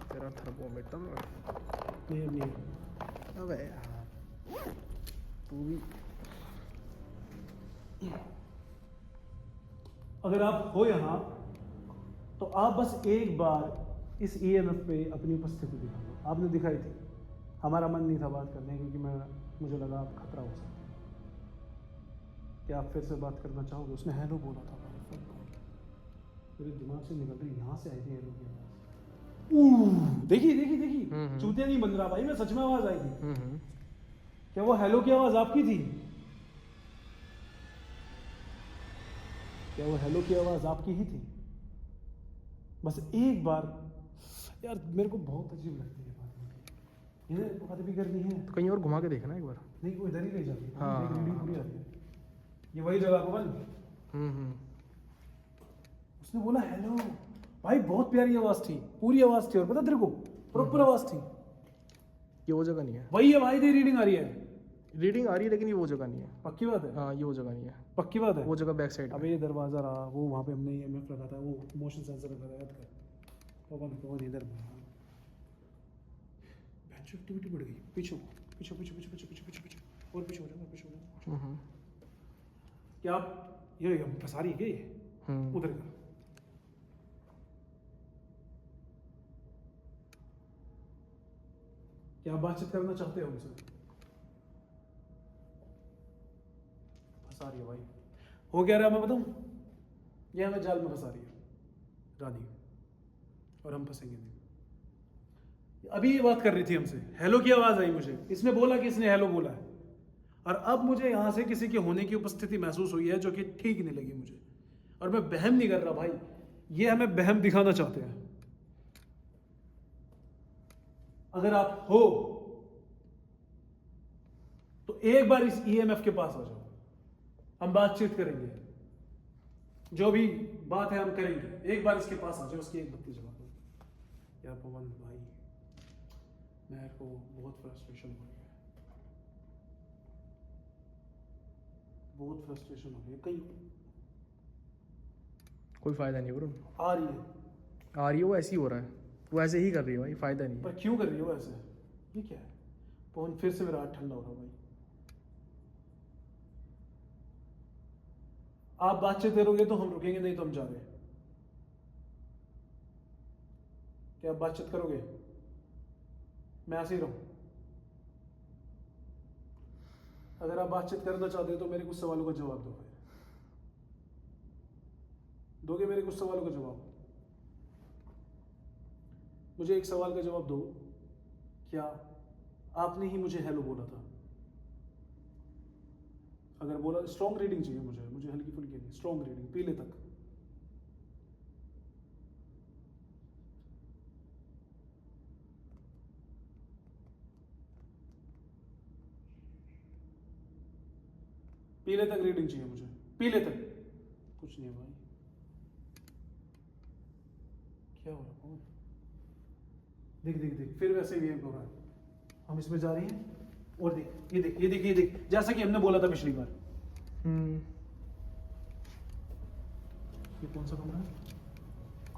तेरा थर्मोमीटर नहीं अबे यार तू भी। अगर आप हो यहाँ तो आप बस एक बार इस EMF पे अपनी उपस्थिति दिखा दो। आपने दिखाई थी, हमारा मन नहीं था बात करने क्योंकि मुझे लगा आप खतरा हो सकता है। क्या आप फिर से बात करना चाहोगे? उसने हेलो बोला था भाई, मेरे दिमाग से निकल रही, यहाँ से आई थी हेलो की आवाज। देखी चूतिया नहीं बन रहा भाई, मैं सच में आवाज आई थी। क्या वो हेलो की आवाज आपकी थी? क्या वो हेलो की आवाज आपकी ही थी? बस एक बार यार, मेरे को बहुत अजीब लगती है बात, ये बात भी करनी है तो कहीं और घुमा के देखना एक बार। नहीं, वो इधर ही ले जाती है। हाँ, रीडिंग पूरी आती है। ये वही जगह को बंद। उसने बोला हेलो भाई, बहुत प्यारी आवाज थी, पूरी आवाज थी, और पता तेरे को प्रॉपर आवाज थी। ये वो जगह नहीं है। वही है भाई, तेरी रीडिंग आ रही है। रीडिंग आ रही है लेकिन ये वो जगह नहीं है। पक्की बात है? हाँ ये वो जगह नहीं है। पक्की बात है? वो जगह बैक साइड। अबे ये दरवाजा रहा, वो वहां पे हमने EMF लगा था, वो मोशन सेंसर लगा था, याद कर। पवन इधर बेंच एक्टिविटी बढ़ गई। पीछे और पीछे हो जाओ, और पीछे हो जाओ। क्या आप ये फंसा रही है क्या ये? उधर का क्या आप बातचीत करना चाहते हो उनसे? फंसा रही है भाई। हो क्या रहा है मैं बताऊं? ये हमें जाल में फंसा रही है रानी, और हम फंसेंगे नहीं। अभी ये बात कर रही थी हमसे, हेलो की आवाज आई मुझे, इसने बोला कि इसने हेलो बोला है, और अब मुझे यहां से किसी के होने की उपस्थिति महसूस हुई है जो कि ठीक नहीं लगी मुझे। और मैं बहम नहीं कर रहा भाई, ये हमें बहम दिखाना चाहते हैं। अगर आप हो तो एक बार इस EMF के पास आ जाओ, हम बातचीत करेंगे, जो भी बात है हम करेंगे। एक बार इसके पास आ जाओ, उसकी एक बत्ती जला दो। यार पवन भाई, मेरे को बहुत फ्रस्ट्रेशन हो रही है, बहुत फ्रस्ट्रेशन हो रही है। कहीं कोई फायदा नहीं ब्रो। आ रही है, आ रही है वो ऐसे ही हो रहा है, वो ऐसे ही कर रही है भाई, फायदा नहीं पर है। क्यों कर रही हो ऐसे? ये क्या है? पवन फिर से मेरा हाथ ठंडा हो रहा भाई। आप बातचीत करोगे तो हम रुकेंगे, नहीं तो हम जा रहे हैं। क्या आप बातचीत करोगे? मैं ऐसे ही रहूं? अगर आप बातचीत करना चाहते हो तो मेरे कुछ सवालों का जवाब दो। फिर दोगे मेरे कुछ सवालों का जवाब? मुझे एक सवाल का जवाब दो, क्या आपने ही मुझे हेलो बोला था? अगर बोला, स्ट्रॉन्ग रीडिंग चाहिए मुझे हल्की फुल्की नहीं, स्ट्रॉन्ग रीडिंग, पीले तक। पीले तक रीडिंग चाहिए मुझे, पीले तक। कुछ नहीं है भाई, क्या हो रहा है? देख फिर वैसे ही हो रहा है। हम इसमें जा रहे हैं, और देख ये देख, जैसा कि हमने बोला था पिछली बार। ये कौन सा कमरा है?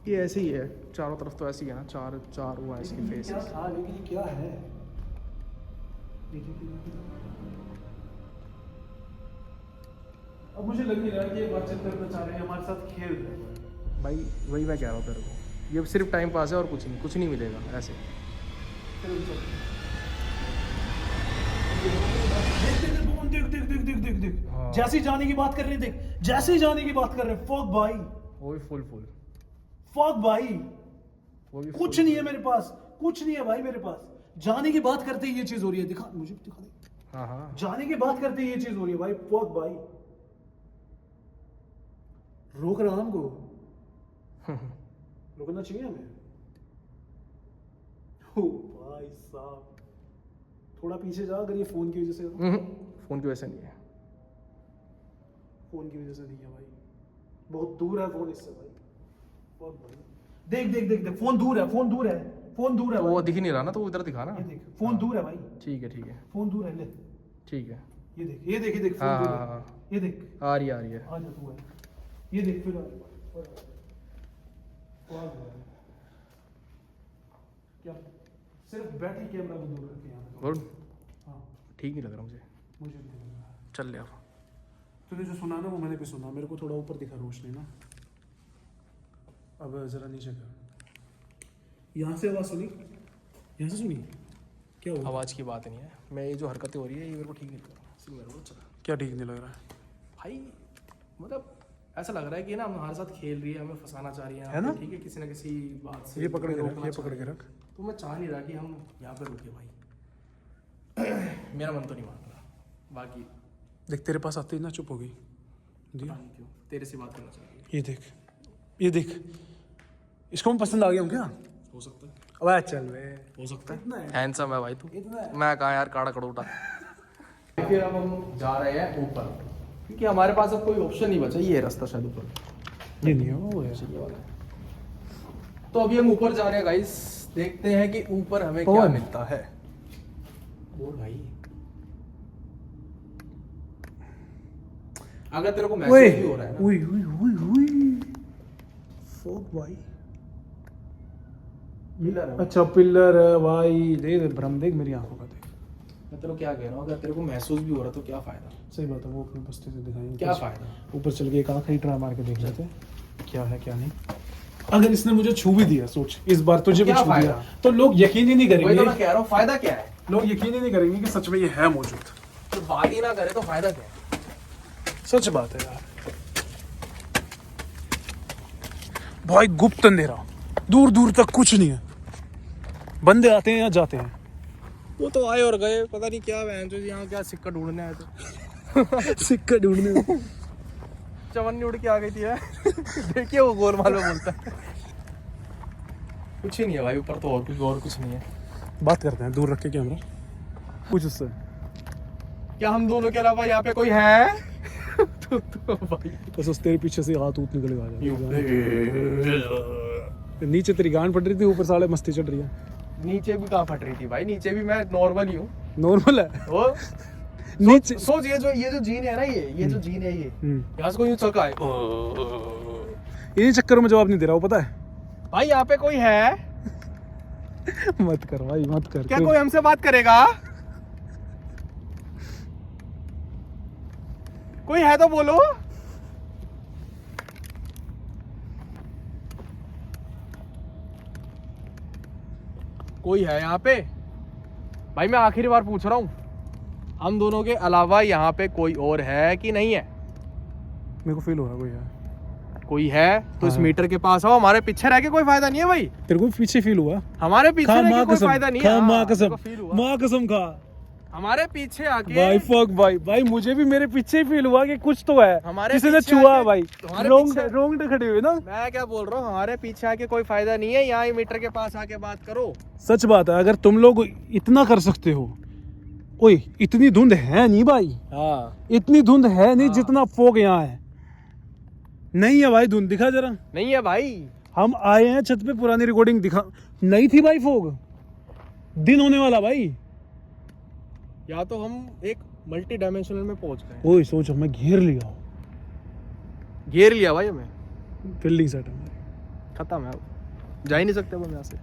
ये ऐसे ही है, चारों तरफ तो ऐसे ही है ना, चार वो ऐसे फेस। क्या था लेकिन ये क्या है? देखिए अब मुझे लग नहीं रहा कि ये बातचीत करना चाह रहे हैं, हमारे साथ खेल रहे हैं भाई वही मैं कह रहा हूँ तेरे को, ये सिर्फ टाइम पास है और कुछ नहीं मिलेगा ऐसे। देख हाँ। जैसे जाने की बात कर रहे हैं, देख जैसे जाने की बात कर रहे हैं। फक भाई, वो भी फुल फक भाई, वो भी कुछ नहीं है मेरे पास, कुछ नहीं है भाई मेरे पास। जाने की बात करते ही ये चीज हो रही है, दिखा मुझे, दिखा दे। हाँ हाँ जाने की बात करते ही ये चीज हो रही है भाई। बहुत भाई रोक रहा हमको, रुकना चाहिए हमें। ओ भाई साहब, थोड़ा पीछे जा, अगर ये फोन की वजह से, फोन की वजह से नहीं है, फोन की वजह से नहीं है भाई, बहुत दूर है फोन इससे भाई, बहुत भाई। देख देख देख देख, फोन दूर है, फोन दूर है, फोन दूर है तो वो भाई। दिख ही नहीं रहा ना, तो वो इधर दिखा ना। ये देख, फोन दूर है भाई, ठीक है फोन दूर है, ले ठीक है। ये देख, ये देख, ये देख, फोन हाँ, दूर हाँ, है, हाँ। ये देख, आ रही है आ जा तू है, ये देख, फिर आ जा। क्या सिर्फ बैटरी कैमरा को दूर रखे यहाँ पे? बोल, हाँ, ठीक नहीं लग रहा मुझे, मुझे भी नहीं लग रहा। चल ले अब। तूने जो सुना ना वो मैंने भी सुना, मेरे को थोड़ा ऊपर दिखा रोशनी ना। अब जरा नीचे कर, यहाँ से आवाज सुनी, यहाँ से सुनी, क्या हुआ? आवाज़ की बात नहीं है, मैं ये जो हरकतें हो रही है ये मेरे को ठीक नहीं लग रहा, इसलिए मेरे को चला क्या ठीक नहीं लग रहा है? भाई, मतलब ऐसा लग रहा है कि ना हमारे साथ खेल रही है, हमें फंसाना चाह रही है ना? ठीक है, किसी ना किसी बात से ये पकड़ के रख, रोकना ये चाह पकड़ रही के है। रख। तो मैं चाह नहीं रहा कि हम यहाँ पे रुके भाई। मेरा मन तो नहीं मान रहा, बाकी देख तेरे पास आते ही ना चुप हो गई। पता नहीं क्यों तेरे से बात करना चाह रही है। ये देख, ये देख, इसको मैं पसंद आ गया हूँ क्या? हो सकता है, अब चल बे, हो सकता इतना है। है। हैंडसम है भाई तू, इतना है। मैं कहा यार काड़ा कड़ोटा। फिर अब हम जा रहे हैं ऊपर, क्योंकि हमारे पास अब कोई ऑप्शन नहीं बचा, ये रास्ता शायद ऊपर ये नहीं है, वो है। ये वाला है। तो अभी हम ऊपर जा रहे हैं गाइस, देखते हैं कि ऊपर हमें क्या कौन? मिलता है। बोल भाई, अगर तेरे को ओए मैसेज भी हो रहा है ना, ओए ओए ओए ओए, फक भाई। पिलर है। अच्छा पिलर है भाई, दे दे भ्रम, देख मेरी आंखों का देख। मैं तेरे को क्या कह रहा हूँ, अगर तेरे को महसूस भी हो रहा तो क्या फायदा, सही बात है, वो अपने बस्ते से दिखाएंगे। क्या ऊपर- फायदा। ऊपर चल के एक आखिरी ट्राई मार के देख लेते हैं क्या है क्या नहीं। अगर इसने मुझे छू भी दिया, सोच इस बार तुझे भी क्या छू दिया, फायदा? तो लोग यकीन ही नहीं वही तो मैं करेंगे। कह रहा हूँ, फायदा क्या है। लोग यकीन ही नहीं करेंगे कि सच में ये है मौजूद। तो बात ही ना करे तो फायदा क्या है। सच बात है यार भाई, गुप्त अंधेरा, दूर दूर तक कुछ नहीं है, बंदे आते हैं या जाते हैं। वो तो आए और गए, पता नहीं क्या बहन जो यहाँ क्या सिक्का ढूंढने आए थे। सिक्का ढूंढने में। चवन्नी उड़ के आ गई थी यार। देखिए वो गोलमाल में बोलता है। कुछ ही नहीं है भाई ऊपर, तो और कुछ नहीं है। बात करते हैं दूर रख के कैमरा, कुछ उससे। क्या हम दोनों के अलावा यहाँ पे कोई है? तो भाई बस उस तेरे पीछे से हाथ ऊत निकल नीचे तेरी गांड पड़ रही थी, ऊपर साले मस्ती चढ़ रही है। नीचे भी कहाँ फट रही थी भाई, नीचे भी मैं नॉर्मल ही हूँ। नॉर्मल है वो नीचे। सोच, ये जो जीन है ना, ये जो जीन है, ये यहाँ से कोई यूं चौका है। इन्हीं चक्करों में जवाब नहीं दे रहा, वो पता है। भाई यहाँ पे कोई है? मत कर भाई, मत कर। क्या कोई हमसे बात करेगा? कोई है तो बोलो। कोई है यहाँ पे? भाई मैं आखिरी बार पूछ रहा हूँ, हम दोनों के अलावा यहाँ पे कोई और है कि नहीं है? मेरे को फील हो रहा कोई है। कोई है तो इस हाँ। मीटर के पास आओ, हमारे पीछे रह के कोई फायदा नहीं है भाई। तेरे को पीछे फील हुआ? हमारे पीछे खा रह माँ के कोई कसम, फायदा नहीं खा है। माँ हाँ, कसम, मेरे को feel हुआ। माँ कसम खा। हमारे पीछे आके भाई फक भाई, भाई मुझे भी मेरे पीछे ही फील हुआ कि कुछ तो है, हमारे किसी ने पीछे छुआ आके- भाई। तुम्हारे रोंग पीछे- रोंगटे खड़े हुए ना। मैं क्या बोल रहा हूँ, हमारे पीछे आके कोई फायदा नहीं है, यहाँ ही मीटर के पास आके बात करो। सच बात है, अगर तुम लोग इतना कर सकते हो। ओए इतनी धुंध है नहीं भाई, हाँ इतनी धुंध है नहीं हाँ। जितना फोग यहाँ है। नहीं है भाई धुंध, दिखा जरा। नहीं है भाई। हम आए हैं छत पे, पुरानी रिकॉर्डिंग दिखा, नहीं थी भाई फोग। दिन होने वाला भाई। या तो हम एक मल्टी डायमेंशनल में पहुंच गए। ओए सोच, हमें घेर लिया, घेर लिया भाई हमें, फील्डिंग सेट हमारी। खत्म है, जा ही नहीं सकते हम यहाँ से।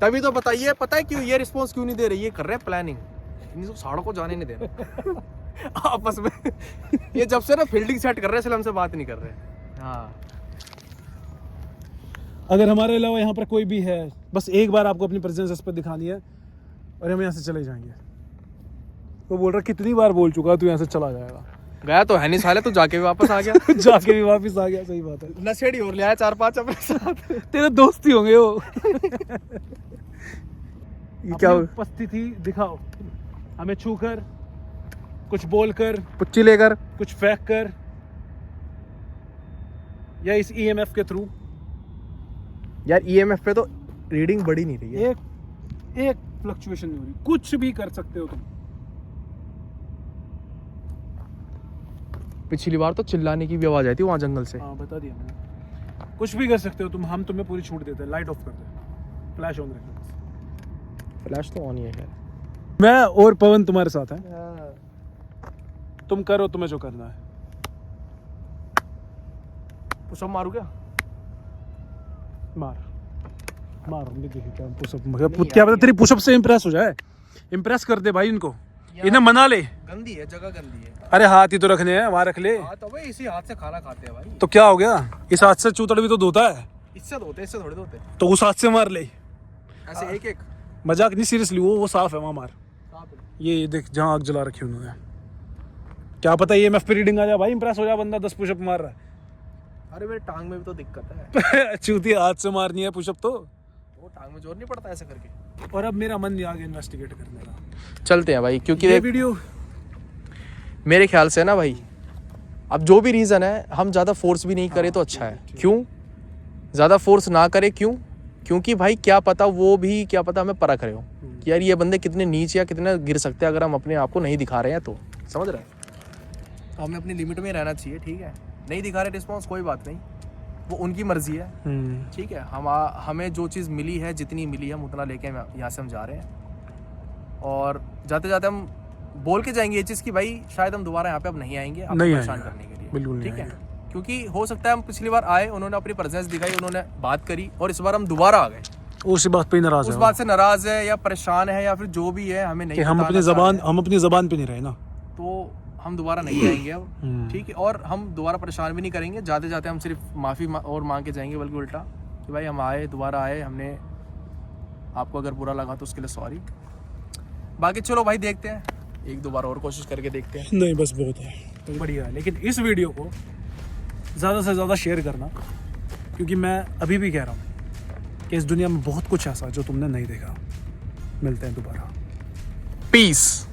तभी तो बताइए, पता है क्यों ये रिस्पॉन्स क्यों नहीं दे रही? ये कर रहे हैं प्लानिंग, इन्हीं साड़ों को जाने नहीं दे रहे। आपस में ये जब से ना फील्डिंग सेट कर रहे हैं, इसलिए हमसे बात नहीं कर रहे। हाँ अगर हमारे अलावा यहाँ पर कोई भी है, बस एक बार आपको अपनी प्रेजेंस इस पर दिखानी है और हम यहाँ से चले जाएंगे। वो बोल रहा कितनी बार बोल चुका तू यहाँ से चला जाएगा। गया तो है नहीं साले, तू जाके भी वापस आ गया। जाके भी वापस आ गया, सही बात है। नशेड़ी और ले आया 4-5 अपने साथ। तेरे दोस्त ही होंगे वो। ये क्या अपनी उपस्थिति दिखाओ, हमें छूकर, कुछ बोलकर, पुच्ची लेकर, कुछ फेंक कर, या इस ईएमएफ के थ्रू। यार ईएमएफ पे तो रीडिंग बढ़ी नहीं रही है। एक फ्लक्चुएशन नहीं हो रही, कुछ भी कर सकते हो तुम। पिछली बार तो चिल्लाने की भी आवाज आई थी वहां जंगल से। हाँ बता दिया मैंने, कुछ भी कर सकते हो तुम, हम तुम्हें पूरी छूट देते हैं। लाइट ऑफ कर दे, फ्लैश ऑन रखना। फ्लैश तो ऑन ही है खैर। मैं और पवन तुम्हारे साथ हैं, तुम करो तुम्हें जो करना है। पुशअप मारू क्या? मार हमने देखी क्या पुशअप, क्या पता तेरी पुशअप से इंप्रेस हो जाए। इंप्रेस कर दे भाई इनको, इन्हें मना ले। गंदी है जगह, गंदी है। अरे हाथ ही तो रखने हैं, वहां रख ले। हाँ तो भाई इसी हाथ से खाना खाते हैं भाई। तो क्या हो गया, इस हाथ से चूतड़ भी तो धोता है। इससे धोते, इससे थोड़े धोते। तो उस हाथ से मार ले। ऐसे एक एक मजाक नहीं, सीरियसली वो साफ है, वहां मार। ये देख जहां आग जला रखी उन्होंने, क्या पता ईएमएफ पे रीडिंग आ जाए भाई, इंप्रेस हो जाए बंदा, 10 पुशअप मार रहा है। अरे मेरे टांग में भी तो दिक्कत है। चूती हाथ से मारनी है पुशअप तो। वो टांग में जोर नहीं पड़ता ऐसे करके। और अब मेरा मन नहीं आगे इन्वेस्टिगेट करने का। चलते हैं भाई, क्योंकि ये वीडियो मेरे ख्याल से ना भाई, अब जो भी रीज़न है, हम ज़्यादा फोर्स भी नहीं करें तो अच्छा है। क्यों ज़्यादा फोर्स ना करें? क्योंकि भाई क्या पता वो भी, क्या पता हमें परख रहे हो कि यार ये बंदे कितने नीच या कितने गिर सकते हैं अगर हम अपने आप को नहीं दिखा रहे हैं तो। समझ रहे हैं? तो हमें अपनी लिमिट में रहना चाहिए, ठीक है। नहीं दिखा रहे रिस्पॉन्स, कोई बात नहीं, वो उनकी मर्जी है, ठीक है। हमें जो चीज़ मिली है, जितनी मिली है, हम उतना लेके यहाँ से हम जा रहे हैं। और जाते जाते हम बोल के जाएंगे ये चीज़ कि भाई शायद हम दोबारा यहाँ पे अब नहीं आएंगे आपको परेशान करने के लिए, बिल्कुल ठीक है। क्योंकि हो सकता है हम पिछली बार आए, उन्होंने अपनी प्रेजेंस दिखाई, उन्होंने बात करी, और इस बार हम दोबारा आ गए, उस बात पे नाराज उस है, बात से नाराज है या परेशान है या फिर जो भी है, हमें नहीं कि हम अपनी जबान पे नहीं रहे ना, तो हम दोबारा नहीं आएंगे अब, ठीक है। और हम दोबारा परेशान भी नहीं करेंगे, जाते जाते हम सिर्फ माफ़ी और मांग के जाएंगे, बल्कि उल्टा कि भाई हम आए, दोबारा आए, हमने आपको अगर बुरा लगा तो उसके लिए सॉरी। बाकी चलो भाई देखते हैं, एक दो बार और कोशिश करके देखते हैं। नहीं बस बहुत है, तो बढ़िया है। लेकिन इस वीडियो को ज़्यादा से ज़्यादा शेयर करना, क्योंकि मैं अभी भी कह रहा हूँ कि इस दुनिया में बहुत कुछ ऐसा जो तुमने नहीं देखा। मिलते हैं दोबारा। पीस।